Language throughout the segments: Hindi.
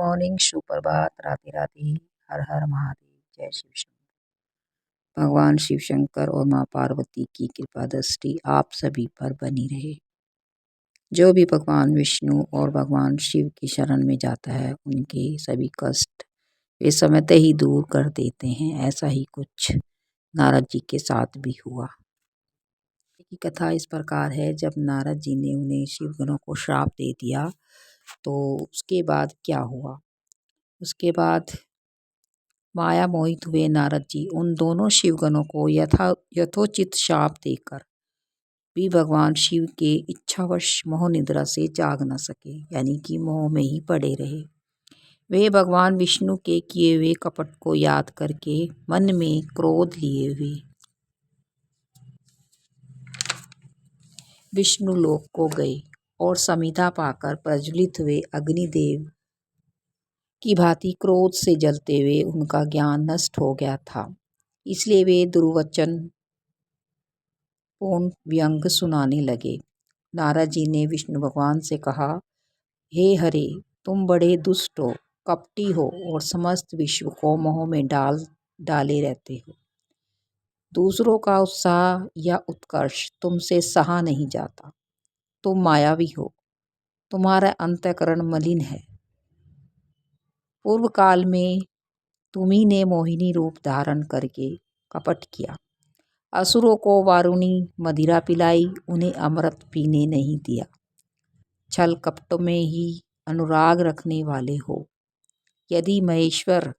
मॉर्निंग, सुप्रभात, राधे राधे, हर हर महादेव, जय शिव शंकर। भगवान शिव शंकर और माँ पार्वती की कृपा दृष्टि आप सभी पर बनी रहे। जो भी भगवान विष्णु और भगवान शिव की शरण में जाता है उनके सभी कष्ट वे समझते ही दूर कर देते हैं। ऐसा ही कुछ नारद जी के साथ भी हुआ। की कथा इस प्रकार है, जब नारद जी ने उन्हें शिवगणों को श्राप दे दिया तो उसके बाद क्या हुआ। उसके बाद माया मोहित हुए नारद जी उन दोनों शिवगणों को यथोचित शाप देकर भी भगवान शिव के इच्छावश मोह निद्रा से जाग न सके, यानी कि मोह में ही पड़े रहे। वे भगवान विष्णु के किए हुए कपट को याद करके मन में क्रोध लिए हुए विष्णु लोक को गए और समिधा पाकर प्रज्वलित हुए अग्निदेव की भांति क्रोध से जलते हुए उनका ज्ञान नष्ट हो गया था। इसलिए वे दुर्वचन पूर्ण व्यंग सुनाने लगे। नारद जी ने विष्णु भगवान से कहा, हे हरे, तुम बड़े दुष्ट हो, कपटी हो और समस्त विश्व को मोह में डाले रहते हो। दूसरों का उत्साह या उत्कर्ष तुमसे सहा नहीं जाता। तुम मायावी हो, तुम्हारा अंतःकरण मलिन है। पूर्व काल में तुम्ही ने मोहिनी रूप धारण करके कपट किया, असुरों को वारुणी मदिरा पिलाई, उन्हें अमृत पीने नहीं दिया। छल कपट में ही अनुराग रखने वाले हो। यदि महेश्वर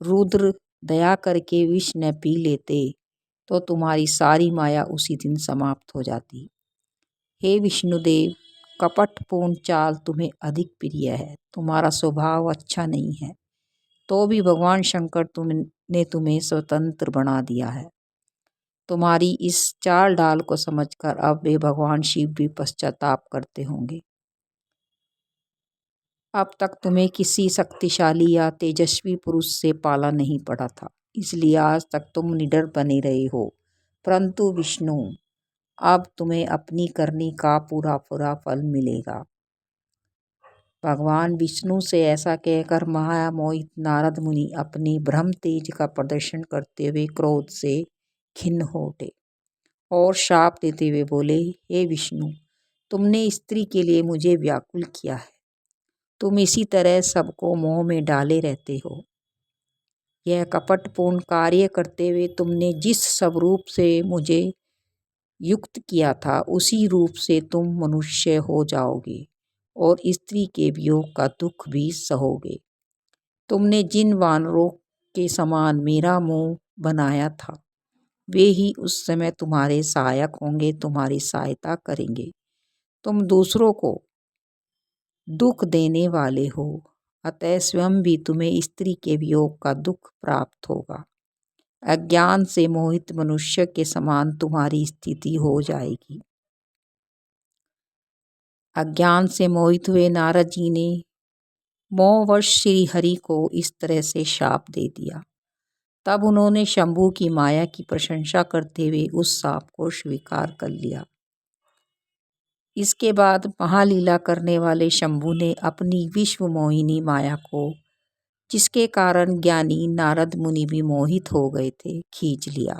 रुद्र दया करके विष न पी लेते तो तुम्हारी सारी माया उसी दिन समाप्त हो जाती। हे विष्णुदेव, कपटपूर्ण चाल तुम्हें अधिक प्रिय है। तुम्हारा स्वभाव अच्छा नहीं है, तो भी भगवान शंकर ने तुम्हें स्वतंत्र बना दिया है। तुम्हारी इस चाल डाल को समझकर अब वे भगवान शिव भी पश्चाताप करते होंगे। अब तक तुम्हें किसी शक्तिशाली या तेजस्वी पुरुष से पाला नहीं पड़ा था, इसलिए आज तक तुम निडर बने रहे हो। परंतु विष्णु, अब तुम्हें अपनी करनी का पूरा पूरा फल मिलेगा। भगवान विष्णु से ऐसा कहकर महामोहित नारद मुनि अपने ब्रह्म तेज का प्रदर्शन करते हुए क्रोध से खिन्न हो उठे और शाप देते हुए बोले, हे विष्णु, तुमने स्त्री के लिए मुझे व्याकुल किया है। तुम इसी तरह सबको मोह में डाले रहते हो। यह कपटपूर्ण कार्य करते हुए तुमने जिस स्वरूप से मुझे युक्त किया था उसी रूप से तुम मनुष्य हो जाओगे और स्त्री के वियोग का दुख भी सहोगे। तुमने जिन वानरों के समान मेरा मुंह बनाया था वे ही उस समय तुम्हारे सहायक होंगे, तुम्हारी सहायता करेंगे। तुम दूसरों को दुख देने वाले हो, अतः स्वयं भी तुम्हें स्त्री के वियोग का दुख प्राप्त होगा। अज्ञान से मोहित मनुष्य के समान तुम्हारी स्थिति हो जाएगी। अज्ञान से मोहित हुए नारद जी ने मोहवश श्री हरि को इस तरह से शाप दे दिया। तब उन्होंने शंभु की माया की प्रशंसा करते हुए उस शाप को स्वीकार कर लिया। इसके बाद महालीला करने वाले शंभु ने अपनी विश्व मोहिनी माया को, जिसके कारण ज्ञानी नारद मुनि भी मोहित हो गए थे, खींच लिया।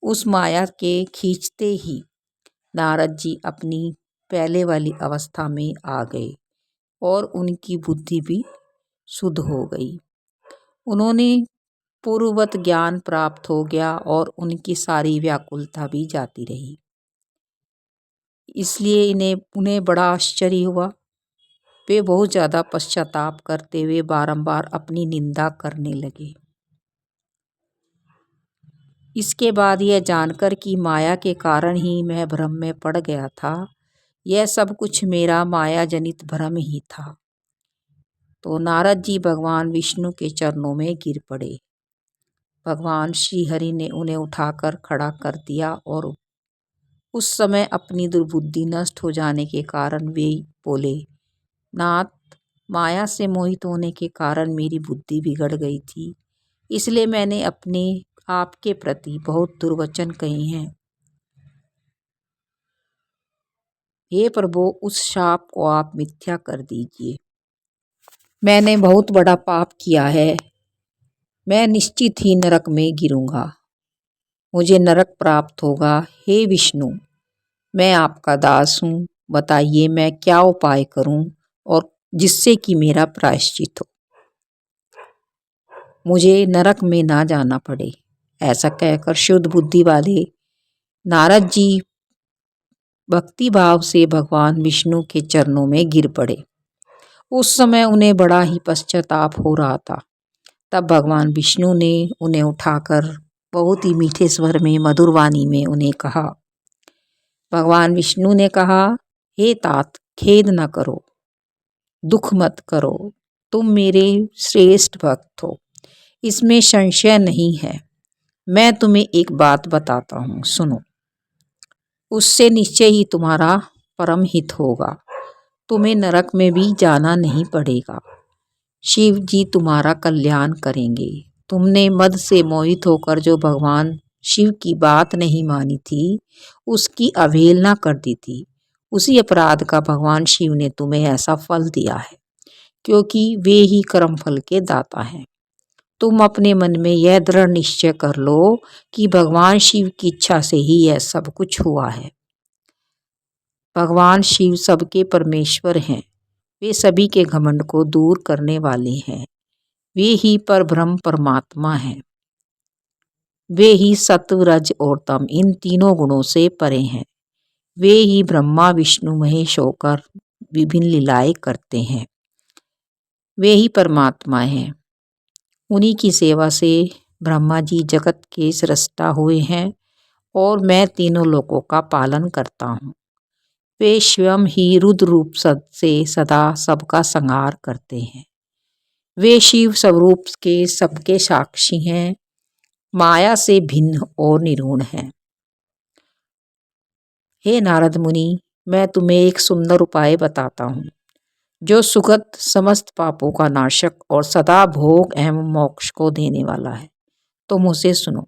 उस माया के खींचते ही नारद जी अपनी पहले वाली अवस्था में आ गए और उनकी बुद्धि भी शुद्ध हो गई। उन्होंने पूर्ववत ज्ञान प्राप्त हो गया और उनकी सारी व्याकुलता भी जाती रही। इसलिए उन्हें बड़ा आश्चर्य हुआ। वे बहुत ज़्यादा पश्चाताप करते हुए बारंबार अपनी निंदा करने लगे। इसके बाद यह जानकर कि माया के कारण ही मैं भ्रम में पड़ गया था, यह सब कुछ मेरा माया जनित भ्रम ही था, तो नारद जी भगवान विष्णु के चरणों में गिर पड़े। भगवान श्री हरि ने उन्हें उठाकर खड़ा कर दिया और उस समय अपनी दुर्बुद्धि नष्ट हो जाने के कारण वे बोले, नाथ, माया से मोहित होने के कारण मेरी बुद्धि बिगड़ गई थी, इसलिए मैंने अपने आपके प्रति बहुत दुर्वचन कहे हैं। हे प्रभु, उस शाप को आप मिथ्या कर दीजिए। मैंने बहुत बड़ा पाप किया है। मैं निश्चित ही नरक में गिरूंगा। मुझे नरक प्राप्त होगा। हे विष्णु, मैं आपका दास हूँ। बताइए मैं क्या उपाय करूं और जिससे कि मेरा प्रायश्चित हो, मुझे नरक में ना जाना पड़े। ऐसा कहकर शुद्ध बुद्धि वाले नारद जी भक्ति भाव से भगवान विष्णु के चरणों में गिर पड़े। उस समय उन्हें बड़ा ही पश्चाताप हो रहा था। तब भगवान विष्णु ने उन्हें उठाकर बहुत ही मीठे स्वर में मधुर वाणी में उन्हें कहा। भगवान विष्णु ने कहा, हे तात, खेद न करो, दुख मत करो। तुम मेरे श्रेष्ठ भक्त हो, इसमें संशय नहीं है। मैं तुम्हें एक बात बताता हूँ, सुनो। उससे निश्चय ही तुम्हारा परम हित होगा। तुम्हें नरक में भी जाना नहीं पड़ेगा। शिव जी तुम्हारा कल्याण करेंगे। तुमने मद से मोहित होकर जो भगवान शिव की बात नहीं मानी थी, उसकी अवहेलना कर दी थी, उसी अपराध का भगवान शिव ने तुम्हें ऐसा फल दिया है, क्योंकि वे ही कर्म फल के दाता हैं। तुम अपने मन में यह दृढ़ निश्चय कर लो कि भगवान शिव की इच्छा से ही यह सब कुछ हुआ है। भगवान शिव सबके परमेश्वर हैं। वे सभी के घमंड को दूर करने वाले हैं। वे ही परब्रह्म परमात्मा हैं। वे ही सत्व, रज और तम, इन तीनों गुणों से परे हैं। वे ही ब्रह्मा विष्णु महेश होकर विभिन्न लीलाएं करते हैं। वे ही परमात्मा हैं। उन्हीं की सेवा से ब्रह्मा जी जगत के सृष्टा हुए हैं और मैं तीनों लोकों का पालन करता हूँ। वे स्वयं ही रुद्र रूप से सदा सबका संहार करते हैं। वे शिव स्वरूप के सबके साक्षी हैं, माया से भिन्न और निर्गुण हैं। हे नारद मुनि, मैं तुम्हें एक सुंदर उपाय बताता हूँ, जो सुगत, समस्त पापों का नाशक और सदा भोग एवं मोक्ष को देने वाला है। तुम उसे सुनो।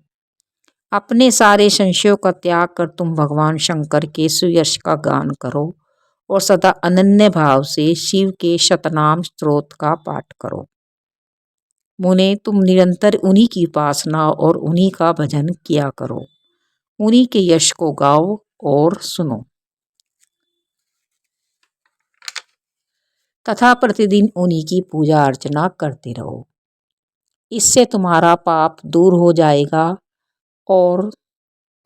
अपने सारे संशयों का त्याग कर तुम भगवान शंकर के सुयश का गान करो और सदा अनन्य भाव से शिव के शतनाम स्तोत्र का पाठ करो। मुने, तुम निरंतर उन्हीं की उपासना और उन्हीं का भजन किया करो। उन्हीं के यश को गाओ और सुनो तथा प्रतिदिन उन्हीं की पूजा अर्चना करते रहो। इससे तुम्हारा पाप दूर हो जाएगा और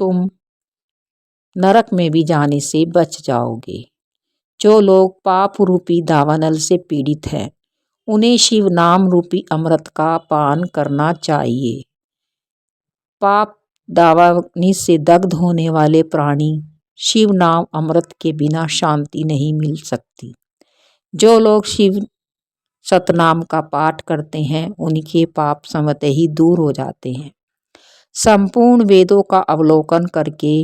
तुम नरक में भी जाने से बच जाओगे। जो लोग पाप रूपी दावानल से पीड़ित हैं, उन्हें शिव नाम रूपी अमृत का पान करना चाहिए। पाप दावाग्नि से दग्ध होने वाले प्राणी शिव नाम अमृत के बिना शांति नहीं मिल सकती। जो लोग शिव सतनाम का पाठ करते हैं, उनके पाप स्वतः ही दूर हो जाते हैं। संपूर्ण वेदों का अवलोकन करके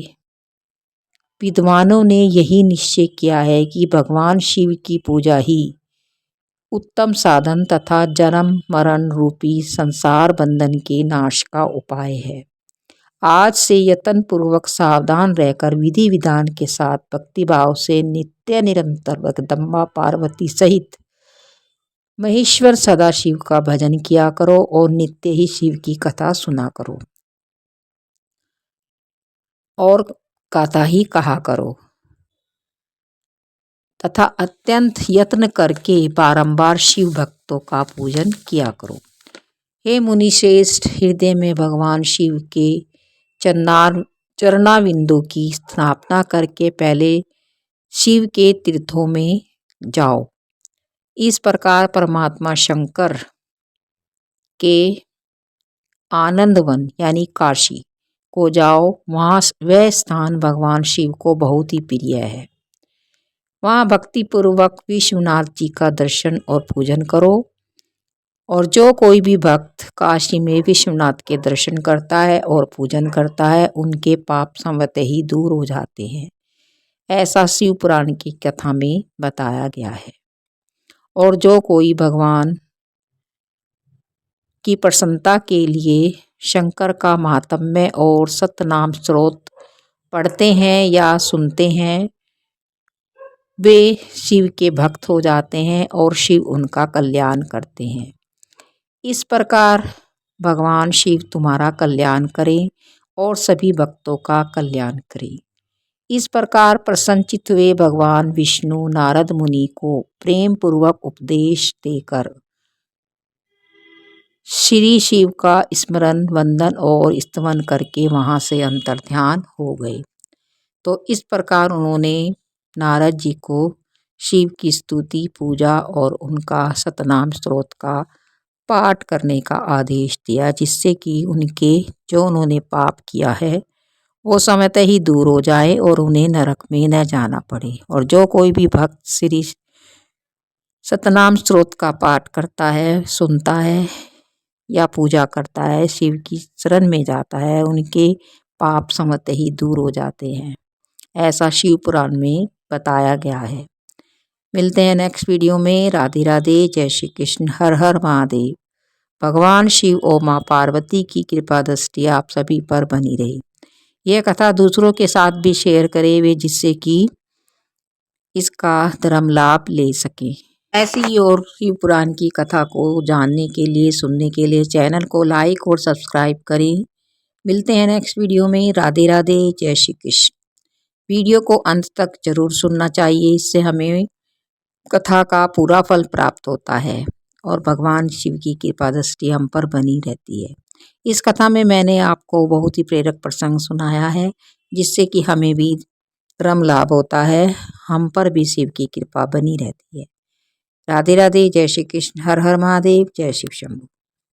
विद्वानों ने यही निश्चय किया है कि भगवान शिव की पूजा ही उत्तम साधन तथा जन्म मरण रूपी संसार बंधन के नाश का उपाय है। आज से यत्न पूर्वक सावधान रहकर विधि विधान के साथ भक्तिभाव से नित्य निरंतर जगदम्बा पार्वती सहित महेश्वर सदाशिव का भजन किया करो और नित्य ही शिव की कथा सुना करो और गाथा ही कहा करो तथा अत्यंत यत्न करके बारंबार शिव भक्तों का पूजन किया करो। हे मुनि श्रेष्ठ, हृदय में भगवान शिव के चरणाविंदों की स्थापना करके पहले शिव के तीर्थों में जाओ। इस प्रकार परमात्मा शंकर के आनंदवन यानी काशी को जाओ। वहाँ वह स्थान भगवान शिव को बहुत ही प्रिय है। वहाँ भक्तिपूर्वक विश्वनाथ जी का दर्शन और पूजन करो। और जो कोई भी भक्त काशी में विश्वनाथ के दर्शन करता है और पूजन करता है, उनके पाप स्वतः ही दूर हो जाते हैं। ऐसा शिव पुराण की कथा में बताया गया है। और जो कोई भगवान की प्रसन्नता के लिए शंकर का महात्म्य और सतनाम स्तोत्र पढ़ते हैं या सुनते हैं, वे शिव के भक्त हो जाते हैं और शिव उनका कल्याण करते हैं। इस प्रकार भगवान शिव तुम्हारा कल्याण करें और सभी भक्तों का कल्याण करें। इस प्रकार प्रसन्नचित्त हुए भगवान विष्णु नारद मुनि को प्रेम पूर्वक उपदेश देकर श्री शिव का स्मरण वंदन और स्तवन करके वहाँ से अंतर्ध्यान हो गए। तो इस प्रकार उन्होंने नारद जी को शिव की स्तुति पूजा और उनका सतनाम स्तोत्र का पाठ करने का आदेश दिया, जिससे कि उन्होंने पाप किया है वो समयतः ही दूर हो जाए और उन्हें नरक में न जाना पड़े। और जो कोई भी भक्त श्री सतनाम स्तोत्र का पाठ करता है, सुनता है या पूजा करता है, शिव की शरण में जाता है, उनके पाप समझते ही दूर हो जाते हैं। ऐसा शिव पुराण में बताया गया है। मिलते हैं नेक्स्ट वीडियो में। राधे राधे, जय श्री कृष्ण, हर हर महादेव। भगवान शिव और माँ पार्वती की कृपा दृष्टि आप सभी पर बनी रही। यह कथा दूसरों के साथ भी शेयर करें वे, जिससे कि इसका धर्म लाभ ले सकें। ऐसी ही और शिव पुराण की कथा को जानने के लिए, सुनने के लिए चैनल को लाइक और सब्सक्राइब करें। मिलते हैं नेक्स्ट वीडियो में। राधे राधे, जय श्री कृष्ण। वीडियो को अंत तक जरूर सुनना चाहिए, इससे हमें कथा का पूरा फल प्राप्त होता है और भगवान शिव की कृपा दृष्टि हम पर बनी रहती है। इस कथा में मैंने आपको बहुत ही प्रेरक प्रसंग सुनाया है, जिससे कि हमें भी धर्म लाभ होता है, हम पर भी शिव की कृपा बनी रहती है। राधे राधे, जय श्री कृष्ण, हर हर महादेव, जय शिव शंभू।